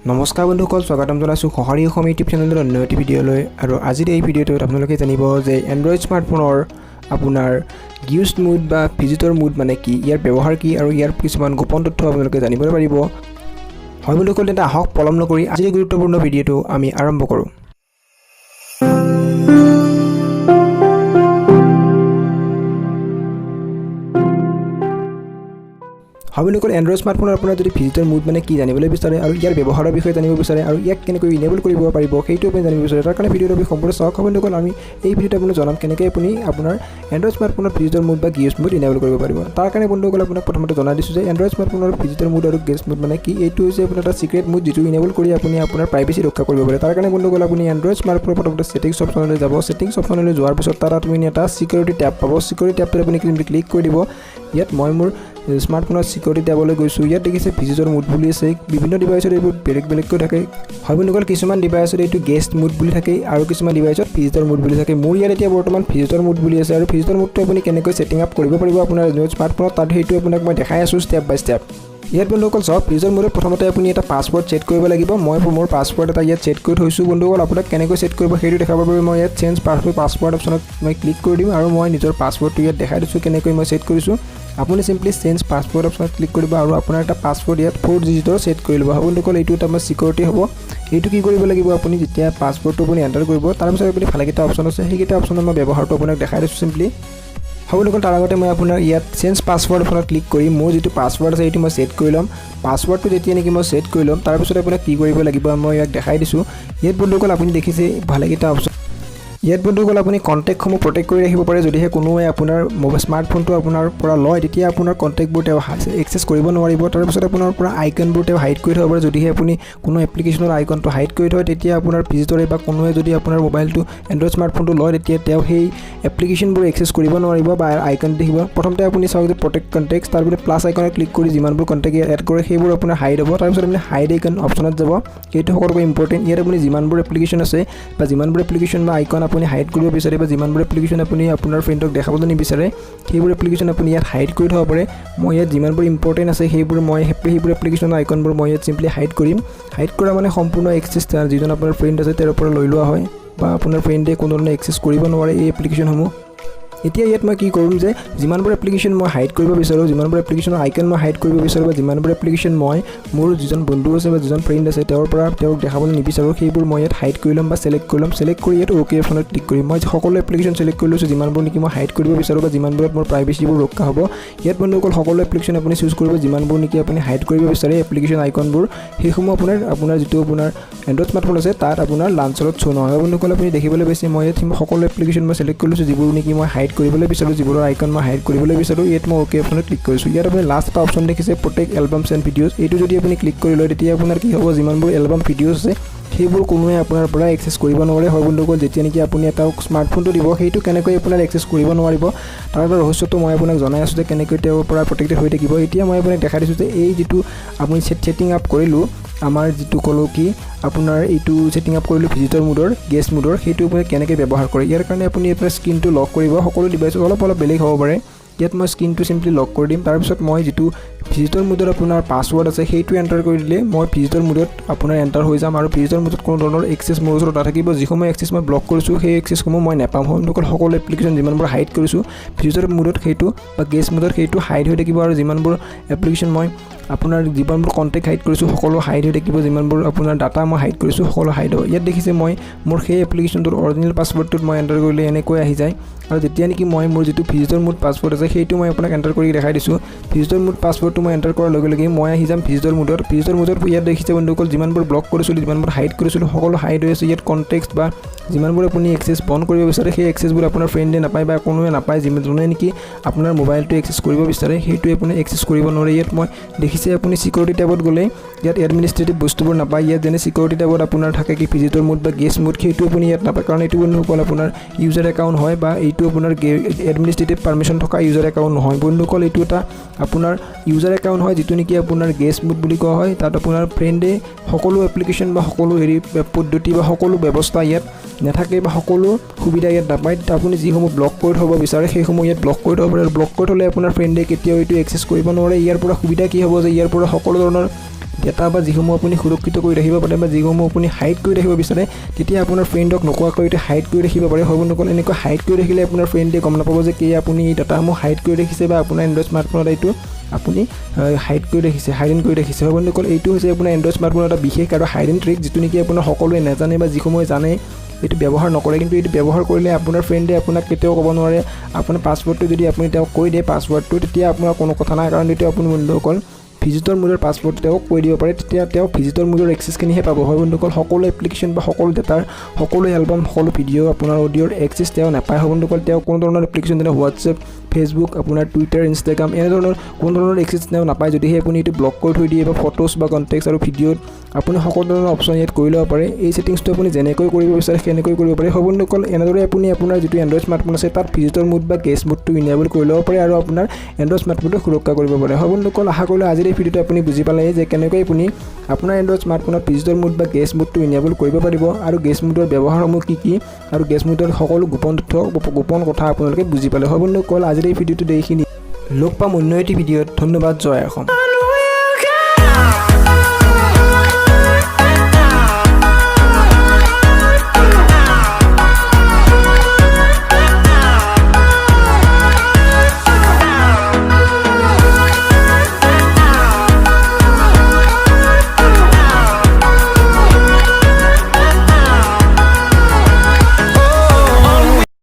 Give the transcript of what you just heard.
নমস্কাৰ বন্ধুসকল, স্বাগতম জনাইছোঁ সঁহাৰি অসম ইউটিউব চেনেলৰ অন্য এটি ভিডিঅ'লৈ। আৰু আজিৰ এই ভিডিঅ'টোত আপোনালোকে জানিব যে এণ্ড্ৰইড স্মাৰ্টফোনৰ আপোনাৰ গিউজ মুড বা ভিজিটৰ মুড মানে কি, ইয়াৰ ব্যৱহাৰ কি আৰু ইয়াৰ কিছুমান গোপন তথ্য আপোনালোকে জানিবলৈ পাৰিব। হয় বন্ধুসকল, তেন্তে আহক পলম নকৰি আজিৰ গুৰুত্বপূৰ্ণ ভিডিঅ'টো আমি আৰম্ভ কৰোঁ। হয় বন্ধুসকল, এণ্ড্ৰইড স্মাৰ্টফোনৰ আপোনাৰ যদি ভিজিটৰ মুড মানে কি জানিবলৈ বিচাৰে আৰু ইয়াৰ ব্যৱহাৰৰ বিষয়ে জানিব বিচাৰে আৰু ইয়াক কেনেকৈ ইনেবল কৰিব পাৰিব সেইটো আপুনি জানিব বিচাৰে, তাৰ কাৰণে ভিডিঅ'টো আপুনি সম্পূৰ্ণ চাওক। হয় বন্ধুসকল, আমি এই ভিডিঅ'টো আপোনাক জনাম কেনেকৈ আপুনি আপোনাৰ এণ্ড্ৰইড স্মাৰ্টফোনৰ ভিজিটৰ মুড বা গিউজ মুড ইনেবল কৰিব পাৰিব। তাৰ কাৰণে বন্ধুসকল আপোনাক প্ৰথমতে জনাই দিছোঁ যে এণ্ড্ৰইড স্মাৰ্টফোনৰ ভিজিটৰ মুড আৰু গিউজ মুড মানে কি। এইটো হৈছে আপোনাৰ এটা চিক্ৰেট মুড যিটো ইনেবল কৰি আপুনি আপোনাৰ প্ৰাইভেচি ৰক্ষা কৰিব পাৰে। তাৰ কাৰণে বন্ধুসকল আপুনি এণ্ড্ৰইড স্মাৰ্টফোনৰ প্ৰথমতে ছেটিংছ অপশ্যনলৈ যাব। ছেটিংছ অপশ্যনলৈ যোৱাৰ পিছত তাত আপুনি এটা চিকিউৰিটি টেব পাব। চিকিউৰিটি টেবটোত আপুনি ক্লিক কৰি দিব। ইয়াত মই মোৰ স্মাৰ্টফোনৰ চিকিউৰিটি টেবলৈ গৈছোঁ। ইয়াত দেখিছে ভিজিটৰ মুড বুলি আছে। বিভিন্ন ডিভাইচত এইবোৰ বেলেগ বেলেগকৈ থাকে। হয় বন্ধুসকল, কিছুমান ডিভাইচত এইটো গেষ্ট মুড বুলি থাকে আৰু কিছুমান ডিভাইচত ভিজিটৰ মুড বুলি থাকে। মোৰ ইয়াত এতিয়া বৰ্তমান ভিজিটৰ মুড বুলি আছে। আৰু ভিজিটৰ মুডটো আপুনি কেনেকৈ ছেটিং আপ কৰিব পাৰিব আপোনাৰ স্মাৰ্টফোনত, তাত সেইটো আপোনাক মই দেখাই আছোঁ ষ্টেপ বাই ষ্টেপ। ইয়াত বন্ধুসকল চাওক, ভিজিটৰ মুডত প্ৰথমতে আপুনি এটা পাছৱৰ্ড ছেট কৰিব লাগিব। মই মোৰ পাছৱৰ্ড এটা ইয়াত ছেট কৰি থৈছোঁ। বন্ধুসকল আপোনাক কেনেকৈ ছেট কৰিব সেইটো দেখাবৰ বাবে মই ইয়াত চেঞ্জ পাছৱৰ্ড অপশ্যনত মই ক্লিক কৰি দিম আৰু মই নিজৰ পাছৱৰ্ডটো ইয়াত দেখাই দিছোঁ কেনেকৈ মই ছেট কৰিছোঁ। আপুনি চিম্পলি চেঞ্জ পাছৱৰ্ড অপশ্যনত ক্লিক কৰিব আৰু আপোনাৰ এটা পাছৱৰ্ড ইয়াত 4 ডিজিটৰ ছেট কৰি ল'ব। বন্ধুসকল এইটো এটা আমাৰ চিকিউৰিটি হ'ব। এইটো কি কৰিব লাগিব, আপুনি যেতিয়া পাছৱৰ্ডটো আপুনি এণ্টাৰ কৰিব তাৰপিছত আপুনি ভালেকেইটা অপশ্যন আছে, সেইকেইটা অপশ্যনত মই ব্যৱহাৰটো আপোনাক দেখাই দিছোঁ চিম্পলি। হয় বন্ধুসকল, তাৰ আগতে মই আপোনাৰ ইয়াত চেঞ্জ পাছৱৰ্ড অপশ্যনত ক্লিক কৰি মোৰ যিটো পাছৱৰ্ড আছে সেইটো মই ছেট কৰি ল'ম। পাছৱৰ্ডটো যেতিয়া নেকি মই ছেট কৰি ল'ম তাৰপিছত আপোনাক কি কৰিব লাগিব মই ইয়াক দেখাই দিছোঁ। ইয়াত বন্ধুসকল আপুনি দেখিছে ভালেকেইটা অপশ্যন। ইয়াত বন্ধুসকল আপুনি কণ্টেক্টসমূহ প্ৰটেক্ট কৰি ৰাখিব পাৰে। যদিহে কোনোৱে আপোনাৰ স্মাৰ্টফোনটো আপোনাৰ পৰা লয় তেতিয়া আপোনাৰ কণ্টেক্টবোৰ তেওঁ এক্সেছ কৰিব নোৱাৰিব। তাৰপিছত আপোনাৰ পৰা আইকনবোৰ তেওঁ হাইড কৰি থ'ব পাৰে। যদিহে আপুনি কোনো এপ্লিকেশ্যনৰ আইকনটো হাইড কৰি থয় তেতিয়া আপোনাৰ ভিজিটৰে বা কোনোৱে যদি আপোনাৰ মোবাইলটো এণ্ড্ৰইড স্মাৰ্টফোনটো লয় তেতিয়া তেওঁ সেই এপ্লিকেশ্যনবোৰ এক্সেছ কৰিব নোৱাৰিব বা আইকন দেখিব। প্ৰথমতে আপুনি চাওক যে প্ৰটেক্ট কণ্টেক্টছ, তাৰপিছত প্লাছ আইকনত ক্লিক কৰি যিমানবোৰ কণ্টেক্ট এড কৰে সেইবোৰ আপোনাৰ হাইড হ'ব। তাৰপিছত আপুনি হাইড আইকন অপশ্যনত যাব। এইটো সকলোকৈ ইম্পৰ্টেণ্ট। ইয়াত আপুনি যিমানবোৰ এপ্লিকেশ্যন আছে বা যিমানবোৰ এপ্লিকেশ্যন বা আইকন আপুনি হাইড কৰিব বিচাৰে বা যিমানবোৰ এপ্লিকেশ্যন আপুনি আপোনাৰ ফ্ৰেণ্ডক দেখাবলৈ নিবিচাৰে সেইবোৰ এপ্লিকেশ্যন আপুনি ইয়াত হাইড কৰি থ'ব পাৰে। মই ইয়াত যিমানবোৰ ইম্পৰ্টেণ্ট আছে সেইবোৰ এপ্লিকেশ্যনৰ আইকনবোৰ মই ইয়াত চিম্পলি হাইড কৰিম। হাইড কৰা মানে সম্পূৰ্ণ এক্সেছ যিজন আপোনাৰ ফ্ৰেণ্ড আছে তেওঁৰ পৰা লৈ লোৱা হয় বা আপোনাৰ ফ্ৰেণ্ডে কোনো ধৰণে এক্সেছ কৰিব নোৱাৰে এই এপ্লিকেশ্যনসমূহ। এতিয়া ইয়াত মই কি কৰিম যে যিমানবোৰ এপ্লিকেশ্যন মই হাইড কৰিব বিচাৰোঁ, যিমানবোৰ এপ্লিকেশ্যনৰ আইকন মই হাইড কৰিব বিচাৰোঁ বা যিমানবোৰ এপ্লিকেশ্যন মই মোৰ যিজন বন্ধু আছে বা যিজন ফ্ৰেণ্ড আছে তেওঁৰ পৰা তেওঁক দেখাবলৈ নিবিচাৰোঁ সেইবোৰ মই ইয়াত হাইড কৰি ল'ম বা ছিলেক্ট কৰি ল'ম। ছিলেক্ট কৰি ইয়াত অ'কে অপশ্যনত ক্লিক কৰিম। মই সকলো এপ্লিকেশ্যন ছিলেক্ট কৰি লৈছোঁ যিমানবোৰ নেকি মই হাইড কৰিব বিচাৰোঁ বা যিমানবোৰত মোৰ প্ৰাইভেচিবোৰ ৰক্ষা হ'ব। ইয়াত বন্ধুসকল সকলো এপ্লিকেশ্যন আপুনি চুজ কৰিব যিমানবোৰ নেকি আপুনি হাইড কৰিব বিচাৰে এপ্লিকেশ্যন আইকনবোৰ, সেইসমূহ আপোনাৰ যিটো আপোনাৰ এণ্ড্ৰইড স্মাৰ্টফোন আছে তাত আপোনাৰ লাঞ্চৰত শ্ব' নহয়। বন্ধুসকল আপুনি দেখিবলৈ পাইছে মই ইয়াত সকলো এপ্লিকেশ্যন মই ছিলেক্ট কৰি লৈছোঁ যিবোৰ নেকি মই হাইড কৰিবলৈ বিচাৰোঁ, যিবোৰৰ আইকন মই হাইড কৰিবলৈ বিচাৰোঁ। ইয়াত মই অ'কে অপশ্যনত ক্লিক কৰিছোঁ। ইয়াত আপুনি লাষ্ট এটা অপশ্যন দেখিছে প্ৰটেক্ট এলবামছ এণ্ড ভিডিঅ'জ। এইটো যদি আপুনি ক্লিক কৰি লয় তেতিয়া আপোনাৰ কি হ'ব, যিমানবোৰ এলবাম ভিডিঅ'জ আছে সেইবোৰ কোনোৱে আপোনাৰ পৰা এক্সেছ কৰিব নোৱাৰে। হয় বন্ধুসকল, যেতিয়া নেকি আপুনি এটা স্মাৰ্টফোনটো দিব সেইটো কেনেকৈ আপোনাৰ এক্সেছ কৰিব নোৱাৰিব তাৰ ৰহস্যটো মই আপোনাক জনাই আছোঁ যে কেনেকৈ তেওঁৰ পৰা প্ৰটেক্টেড হৈ থাকিব। এতিয়া মই আপোনাক দেখাই দিছোঁ যে এই যিটো আপুনি ছেটিং আপ কৰিলোঁ আমাৰ যিটো ক'লোঁ কি আপোনাৰ এইটো ছেটিং আপ কৰিলোঁ ভিজিটৰ মুডৰ গেষ্ট মুডৰ, সেইটো আপুনি কেনেকৈ ব্যৱহাৰ কৰে। ইয়াৰ কাৰণে আপুনি আপোনাৰ স্ক্ৰীনটো লক কৰিব। সকলো ডিভাইচত অলপ বেলেগ হ'ব পাৰে। ইয়াত মই স্ক্ৰীনটো চিম্পলি লক কৰি দিম। তাৰপিছত মই যিটো ভিজিটৰ মুডত আপোনাৰ পাছৱৰ্ড আছে সেইটো এণ্টাৰ কৰি দিলে মই ভিজিটৰ মুডত আপোনাৰ এণ্টাৰ হৈ যাম আৰু ভিজিটৰ মুডত কোনো ধৰণৰ এক্সেছ মোৰ ওচৰত নাথাকিব। যিসমূহ এক্সেছ মই ব্লক কৰিছোঁ সেই এক্সেছসমূহ মই নাপাম। সকলো এপ্লিকেশ্যন যিমানবোৰ হাইড কৰিছোঁ ভিজিটৰ মুডত সেইটো বা গেষ্ট মুডত সেইটো হাইড হৈ থাকিব আৰু যিমানবোৰ এপ্লিকেশ্যন মই আপোনাৰ যিমানবোৰ কণ্টেক্ট হাইড কৰিছোঁ সকলো হাইড হৈ থাকিব। যিমানবোৰ আপোনাৰ ডাটা মই হাইড কৰিছোঁ সকলো হাইড হ'ব। ইয়াত দেখিছে মই মোৰ সেই এপ্লিকেশ্যনটোৰ অৰিজিনেল পাছৱৰ্ডটোত মই এণ্টাৰ কৰিলে এনেকৈ আহি যায়। আৰু যেতিয়া নেকি মই মোৰ যিটো ভিজিটৰ মুড পাছৱৰ্ড আছে সেইটো মই আপোনাক এণ্টাৰ কৰি দেখাই দিছোঁ। ভিজিটৰ মুড পাছৱৰ্ডটো মই এণ্টাৰ কৰাৰ লগে লগে মই আহি যাম ভিজিটৰ মুডত। ইয়াত দেখিছে বন্ধুসকল যিমানবোৰ ব্লক কৰিছিলোঁ যিমানবোৰ হাইড কৰিছিলোঁ সকলো হাইড হৈ আছে। ইয়াত কণ্টেক্ট বা যিমানবোৰ আপুনি এক্সেছ বন্ধ কৰিব বিচাৰে সেই এক্সেছবোৰ আপোনাৰ ফ্ৰেণ্ডে নাপায় বা কোনোৱে নাপায়। যোনে নেকি আপোনাৰ মোবাইলটো এক্সেছ কৰিব বিচাৰে সেইটোৱে আপুনি এক্সেছ কৰিব নোৱাৰে। ইয়াত মই দেখিছে আপুনি চিকিউৰিটি টেবত গ'লে ইয়াত এডমিনিষ্ট্ৰেটিভ বস্তুবোৰ নাপায়। ইয়াত যেনে চিকিউৰিটি টেবত আপোনাৰ থাকে কি ভিজিটৰ মুড বা গেষ্ট মুড সেইটো আপুনি ইয়াত নাপায়, কাৰণ এইটো বন্ধুসকল আপোনাৰ ইউজাৰ একাউণ্ট হয় বা এইটো আপোনাৰ এডমিনিষ্ট্ৰেটিভ পাৰ্মিশ্যন থকা ইউজাৰ একাউণ্ট নহয়। বন্ধুসকল এইটো এটা আপোনাৰ ইউজাৰ একাউণ্ট হয় যিটো নেকি আপোনাৰ গেষ্ট মুড বুলি কোৱা হয়। তাত আপোনাৰ ফ্ৰেণ্ডে সকলো এপ্লিকেশ্যন বা সকলো পদ্ধতি বা সকলো ব্যৱস্থা ইয়াত নাথাকে বা সকলো সুবিধা ইয়াত নাপায়। আপুনি যিসমূহ ব্লক কৰি থ'ব বিচাৰে সেইসমূহ ইয়াত ব্লক কৰি থ'ব পাৰে। ব্লক কৰি থ'লে আপোনাৰ ফ্ৰেণ্ডে কেতিয়াও এইটো এক্সেছ কৰিব নোৱাৰে। ইয়াৰ পৰা সুবিধা কি হ'ব যে ইয়াৰ পৰা সকলো ধৰণৰ ডাটা বা যিসমূহ আপুনি সুৰক্ষিত কৰি ৰাখিব পাৰে বা যিসমূহ আপুনি হাইড কৰি ৰাখিব বিচাৰে তেতিয়া আপোনাৰ ফ্ৰেণ্ডক নোকোৱাকৈ এইটো হাইড কৰি ৰাখিব পাৰে। হয় বন্ধুসকল, এনেকৈ হাইড কৰি ৰাখিলে আপোনাৰ ফ্ৰেণ্ডে গম নাপাব যে কি আপুনি এই ডাটাসমূহ হাইড কৰি ৰাখিছে বা আপোনাৰ এণ্ড্ৰইড স্মাৰ্টফোনত এইটো আপুনি হাইড কৰি ৰাখিছে, হাইডেন কৰি ৰাখিছে। হয় বন্ধুসকল, এইটো হৈছে আপোনাৰ এণ্ড্ৰইড স্মাৰ্টফোনৰ এটা বিশেষ আৰু হাইডেন ট্ৰিক, যিটো নেকি আপোনাৰ সকলোৱে নাজানে বা যিসমূহে জানে এইটো ব্যৱহাৰ নকৰে। কিন্তু এইটো ব্যৱহাৰ কৰিলে আপোনাৰ ফ্ৰেণ্ডে আপোনাক কেতিয়াও ক'ব নোৱাৰে। আপোনাৰ পাছৱৰ্ডটো যদি আপুনি তেওঁক কৈ দিয়ে পাছৱৰ্ডটো, তেতিয়া আপোনাৰ কোনো কথা নাই, কাৰণ এইটো আপুনি বন্ধুসকল ভিজিটৰ মোডৰ পাছৱৰ্ডটো তেওঁক কৈ দিব পাৰে, তেতিয়া তেওঁ ভিজিটৰ মোডৰ এক্সেছখিনিহে পাব। হয় বন্ধুসকল, সকলো এপ্লিকেশ্যন বা সকলো ডাটাৰ, সকলো এলবাম, সকলো ভিডিঅ' আপোনাৰ অডিঅ'ৰ এক্সেছ তেওঁ নাপায়। হয় বন্ধুসকল, তেওঁ কোনো ধৰণৰ এপ্লিকেশ্যন যেনে হোৱাটছএপ, ফেচবুক, আপোনাৰ টুইটাৰ, ইনষ্টাগ্ৰাম এনেধৰণৰ কোনো ধৰণৰ এক্সেছ তেওঁ নাপায় যদিহে আপুনি এইটো ব্লক কৰি থৈ দিয়ে বা ফটোজ বা কণ্টেক্টছ আৰু ভিডিঅ'ত আপুনি সকলো ধৰণৰ অপশ্যন ইয়াত কৰি ল'ব পাৰে। এই ছেটিংছটো আপুনি যেনেকৈ কৰিব বিচাৰে সেনেকৈ কৰিব পাৰে। হয় বন্ধুসকল, এনেদৰে আপুনি আপোনাৰ যিটো এণ্ড্ৰইড স্মাৰ্টফোন আছে তাত ভিজিটৰ মোড বা গেষ্ট মোডটো ইনেবল কৰি ল'ব পাৰে আৰু আপোনাৰ এণ্ড্ৰইড স্মাৰ্টফোনটো সুৰক্ষা কৰিব পাৰে। হয় বন্ধুসকল, আশা কৰিলোঁ আজিৰ এই ভিডিঅ'টো আপুনি বুজি পালে যে কেনেকৈ আপুনি আপোনাৰ এণ্ড্ৰইড স্মাৰ্টফোনত ভিজিটৰ মোড বা গেষ্ট মোডটো ইনেবল কৰিব পাৰিব আৰু গেষ্ট মোডৰ ব্যৱহাৰসমূহ কি আৰু গেষ্ট মোডৰ সকলো গোপন তথ্য, গোপন কথা আপোনালোকে বুজি পালে। হয় বন্ধুসকল, আজিৰ এই ভিডিঅ'টো এইখিনি। লগ পাম অন্য এটি ভিডিঅ'ত। ধন্যবাদ। জয় অসম।